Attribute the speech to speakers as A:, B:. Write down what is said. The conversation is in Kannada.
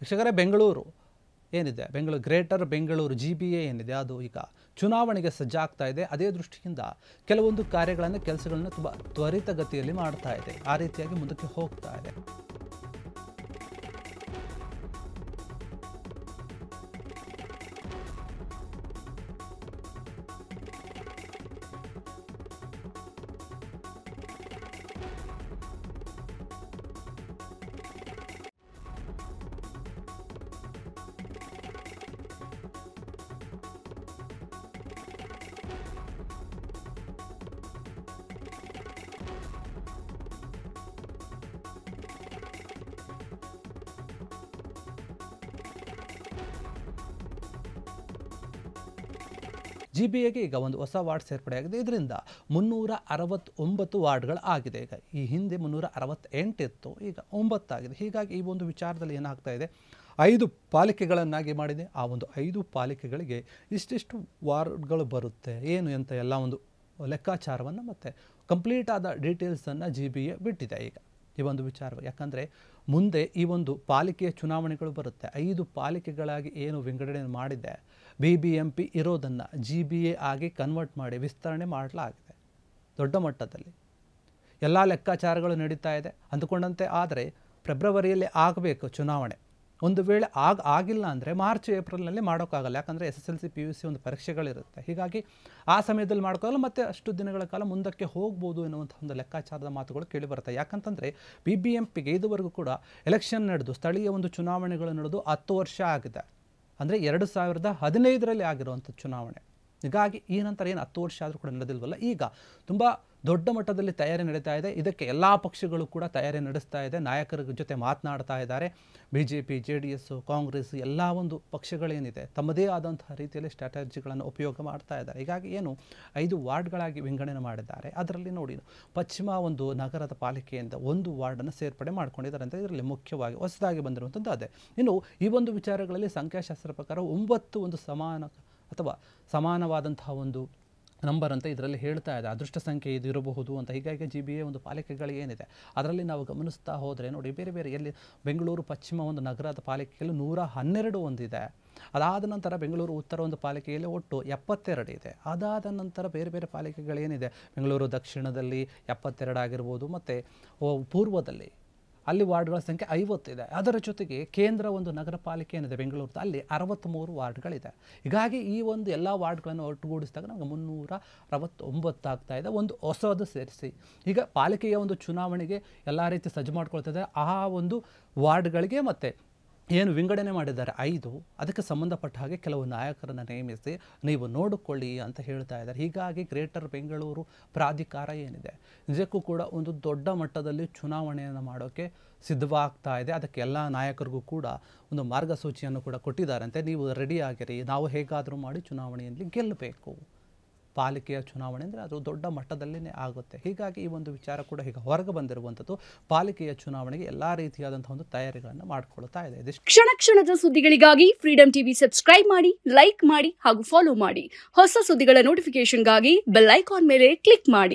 A: ವೀಕ್ಷಕರೇ, ಬೆಂಗಳೂರು ಏನಿದೆ, ಬೆಂಗಳೂರು ಗ್ರೇಟರ್ ಬೆಂಗಳೂರು GBA ಏನಿದೆ ಅದು ಈಗ ಚುನಾವಣೆಗೆ ಸಜ್ಜಾಗ್ತಾ ಇದೆ. ಅದೇ ದೃಷ್ಟಿಯಿಂದ ಕೆಲವೊಂದು ಕೆಲಸಗಳನ್ನು ತುಂಬ ತ್ವರಿತಗತಿಯಲ್ಲಿ ಮಾಡ್ತಾ ಇದೆ. ಆ ರೀತಿಯಾಗಿ ಮುಂದಕ್ಕೆ ಹೋಗ್ತಾ ಇದೆ. GBAಗೆ ಈಗ ಒಂದು ಹೊಸ ವಾರ್ಡ್ ಸೇರ್ಪಡೆಯಾಗಿದೆ. ಇದರಿಂದ 369 ವಾರ್ಡ್ಗಳು ಆಗಿದೆ. ಈಗ ಈ ಹಿಂದೆ 368 ಇತ್ತು, ಈಗ 9 ಆಗಿದೆ. ಹೀಗಾಗಿ ಈ ಒಂದು ವಿಚಾರದಲ್ಲಿ ಏನಾಗ್ತಾ ಇದೆ, 5 ಪಾಲಿಕೆಗಳನ್ನಾಗಿ ಮಾಡಿದೆ. ಆ ಒಂದು 5 ಪಾಲಿಕೆಗಳಿಗೆ ಇಷ್ಟಿಷ್ಟು ವಾರ್ಡ್ಗಳು ಬರುತ್ತೆ ಏನು ಅಂತ ಎಲ್ಲ ಒಂದು ಲೆಕ್ಕಾಚಾರವನ್ನು ಮತ್ತು ಕಂಪ್ಲೀಟ್ ಆದ ಡೀಟೇಲ್ಸನ್ನು GBA ಬಿಟ್ಟಿದೆ ಈಗ ಈ ಒಂದು ವಿಚಾರ. ಯಾಕಂದರೆ ಮುಂದೆ ಈ ಒಂದು ಪಾಲಿಕೆಯ ಚುನಾವಣೆಗಳು ಬರುತ್ತೆ. 5 ಪಾಲಿಕೆಗಳಾಗಿ ಏನು ವಿಂಗಡಣೆ ಮಾಡಿದೆ, BBMP ಇರೋದನ್ನು GBA ಆಗಿ ಕನ್ವರ್ಟ್ ಮಾಡಿ ವಿಸ್ತರಣೆ ಮಾಡಲಾಗಿದೆ. ದೊಡ್ಡ ಮಟ್ಟದಲ್ಲಿ ಎಲ್ಲ ಲೆಕ್ಕಾಚಾರಗಳು ನಡೀತಾ ಇದೆ ಅಂದುಕೊಂಡಂತೆ. ಆದರೆ ಫೆಬ್ರವರಿಯಲ್ಲಿ ಆಗಬೇಕು ಚುನಾವಣೆ. ಒಂದು ವೇಳೆ ಆಗಿಲ್ಲ ಅಂದರೆ ಮಾರ್ಚ್ ಏಪ್ರಿಲ್ನಲ್ಲಿ ಮಾಡೋಕ್ಕಾಗಲ್ಲ. ಯಾಕಂದರೆ SSLC PUC ಒಂದು ಪರೀಕ್ಷೆಗಳಿರುತ್ತೆ. ಹೀಗಾಗಿ ಆ ಸಮಯದಲ್ಲಿ ಮಾಡೋಕ್ಕಾಗಲ್ಲ. ಮತ್ತು ಅಷ್ಟು ದಿನಗಳ ಕಾಲ ಮುಂದಕ್ಕೆ ಹೋಗ್ಬೋದು ಎನ್ನುವಂಥ ಒಂದು ಲೆಕ್ಕಾಚಾರದ ಮಾತುಗಳು ಕೇಳಿ ಬರ್ತವೆ. ಯಾಕಂತಂದರೆ BBMPಗೆ ಇದುವರೆಗೂ ಕೂಡ ಎಲೆಕ್ಷನ್ ನಡೆದು ಸ್ಥಳೀಯ ಒಂದು ಚುನಾವಣೆಗಳು ನಡೆದು 10 ವರ್ಷ ಆಗಿದೆ. ಅಂದರೆ 2015ರಲ್ಲಿ ಆಗಿರುವಂಥ ಚುನಾವಣೆ. ಹೀಗಾಗಿ ಈ ನಂತರ ಏನು 10 ವರ್ಷ ಆದರೂ ಕೂಡ ನಡೆದಿಲ್ವಲ್ಲ. ಈಗ ತುಂಬ ದೊಡ್ಡ ಮಟ್ಟದಲ್ಲಿ ತಯಾರಿ ನಡೀತಾ ಇದೆ. ಇದಕ್ಕೆ ಎಲ್ಲ ಪಕ್ಷಗಳು ಕೂಡ ತಯಾರಿ ನಡೆಸ್ತಾ ಇದೆ. ನಾಯಕರ ಜೊತೆ ಮಾತನಾಡ್ತಾ ಇದ್ದಾರೆ. BJP, JDS, ಕಾಂಗ್ರೆಸ್ ಎಲ್ಲ ಒಂದು ಪಕ್ಷಗಳೇನಿದೆ ತಮ್ಮದೇ ಆದಂತಹ ರೀತಿಯಲ್ಲಿ ಸ್ಟ್ರಾಟಜಿಗಳನ್ನು ಉಪಯೋಗ ಮಾಡ್ತಾ ಇದ್ದಾರೆ. ಹೀಗಾಗಿ ಏನು 5 ವಾರ್ಡ್ಗಳಾಗಿ ವಿಂಗಡಣೆ ಮಾಡಿದ್ದಾರೆ. ಅದರಲ್ಲಿ ನೋಡಿ, ಪಶ್ಚಿಮ ಒಂದು ನಗರದ ಪಾಲಿಕೆಯಿಂದ 1 ವಾರ್ಡನ್ನು ಸೇರ್ಪಡೆ ಮಾಡ್ಕೊಂಡಿದ್ದಾರೆ ಅಂತ. ಇದರಲ್ಲಿ ಮುಖ್ಯವಾಗಿ ಹೊಸದಾಗಿ ಬಂದಿರುವಂಥದ್ದು ಅದೇ. ಇನ್ನು ಈ ಒಂದು ವಿಚಾರಗಳಲ್ಲಿ ಸಂಖ್ಯಾಶಾಸ್ತ್ರ ಪ್ರಕಾರ 9 ಒಂದು ಸಮಾನವಾದಂತಹ ಒಂದು ನಂಬರ್ ಅಂತ ಇದರಲ್ಲಿ ಹೇಳ್ತಾ ಇದೆ. ಅದೃಷ್ಟ ಸಂಖ್ಯೆ ಇದು ಇರಬಹುದು ಅಂತ. ಹೀಗಾಗಿ GBA ಒಂದು ಪಾಲಿಕೆಗಳು ಏನಿದೆ ಅದರಲ್ಲಿ ನಾವು ಗಮನಿಸ್ತಾ ಹೋದರೆ ನೋಡಿ, ಬೇರೆ ಬೇರೆ ಎಲ್ಲಿ ಬೆಂಗಳೂರು ಪಶ್ಚಿಮ ಒಂದು ನಗರದ ಪಾಲಿಕೆಯಲ್ಲಿ 112 ಒಂದಿದೆ. ಅದಾದ ನಂತರ ಬೆಂಗಳೂರು ಉತ್ತರ ಒಂದು ಪಾಲಿಕೆಯಲ್ಲಿ ಒಟ್ಟು 72 ಇದೆ. ಅದಾದ ನಂತರ ಬೇರೆ ಬೇರೆ ಪಾಲಿಕೆಗಳೇನಿದೆ, ಬೆಂಗಳೂರು ದಕ್ಷಿಣದಲ್ಲಿ 72 ಆಗಿರ್ಬೋದು, ಮತ್ತು ಪೂರ್ವದಲ್ಲಿ ಅಲ್ಲಿ ವಾರ್ಡ್ಗಳ ಸಂಖ್ಯೆ 50 ಇದೆ. ಅದರ ಜೊತೆಗೆ ಕೇಂದ್ರ ಒಂದು ನಗರ ಪಾಲಿಕೆ ಏನಿದೆ ಬೆಂಗಳೂರು, ಅಲ್ಲಿ 63 ವಾರ್ಡ್ಗಳಿದೆ. ಹೀಗಾಗಿ ಈ ಒಂದು ಎಲ್ಲ ವಾರ್ಡ್ಗಳನ್ನು ಒಟ್ಟುಗೂಡಿಸಿದಾಗ ನಮಗೆ 369 ಆಗ್ತಾ ಇದೆ. ಒಂದು ಹೊಸದು ಸೇರಿಸಿ ಈಗ ಪಾಲಿಕೆಯ ಒಂದು ಚುನಾವಣೆಗೆ ಎಲ್ಲ ರೀತಿ ಸಜ್ಜು ಮಾಡ್ಕೊಳ್ತಿದೆ. ಆ ಒಂದು ವಾರ್ಡ್ಗಳಿಗೆ ಮತ್ತು ಏನು ವಿಂಗಡಣೆ ಮಾಡಿದ್ದಾರೆ 5, ಅದಕ್ಕೆ ಸಂಬಂಧಪಟ್ಟ ಹಾಗೆ ಕೆಲವು ನಾಯಕರನ್ನು ನೇಮಿಸಿ ನೀವು ನೋಡಿಕೊಳ್ಳಿ ಅಂತ ಹೇಳ್ತಾ ಇದ್ದಾರೆ. ಹೀಗಾಗಿ ಗ್ರೇಟರ್ ಬೆಂಗಳೂರು ಪ್ರಾಧಿಕಾರ ಏನಿದೆ ನಿಜಕ್ಕೂ ಕೂಡ ಒಂದು ದೊಡ್ಡ ಮಟ್ಟದಲ್ಲಿ ಚುನಾವಣೆಯನ್ನು ಮಾಡೋಕ್ಕೆ ಸಿದ್ಧವಾಗ್ತಾ ಇದೆ. ಅದಕ್ಕೆ ಎಲ್ಲ ನಾಯಕರಿಗೂ ಕೂಡ ಒಂದು ಮಾರ್ಗಸೂಚಿಯನ್ನು ಕೂಡ ಕೊಟ್ಟಿದ್ದಾರಂತೆ. ನೀವು ರೆಡಿ ಆಗಿರಿ, ನಾವು ಹೇಗಾದರೂ ಮಾಡಿ ಚುನಾವಣೆಯಲ್ಲಿ ಗೆಲ್ಲಬೇಕು. ಪಾಲಿಕೆಯ ಚುನಾವಣೆ ಅಂದರೆ ಅದು ದೊಡ್ಡ ಮಟ್ಟದಲ್ಲೇ ಆಗುತ್ತೆ. ಹೀಗಾಗಿ ಈ ಒಂದು ವಿಚಾರ ಕೂಡ ಈಗ ಹೊರಗೆ ಬಂದಿರುವಂಥದ್ದು. ಪಾಲಿಕೆಯ ಚುನಾವಣೆಗೆ ಎಲ್ಲ ರೀತಿಯಾದಂತಹ ಒಂದು ತಯಾರಿಗಳನ್ನು ಮಾಡಿಕೊಳ್ತಾ ಇದೆ.
B: ಕ್ಷಣ ಕ್ಷಣದ ಸುದ್ದಿಗಳಿಗಾಗಿ ಫ್ರೀಡಂ ಟಿವಿ ಸಬ್ಸ್ಕ್ರೈಬ್ ಮಾಡಿ, ಲೈಕ್ ಮಾಡಿ ಹಾಗೂ ಫಾಲೋ ಮಾಡಿ. ಹೊಸ ಸುದ್ದಿಗಳ ನೋಟಿಫಿಕೇಶನ್ಗಾಗಿ ಬೆಲ್ ಐಕಾನ್ ಮೇಲೆ ಕ್ಲಿಕ್ ಮಾಡಿ.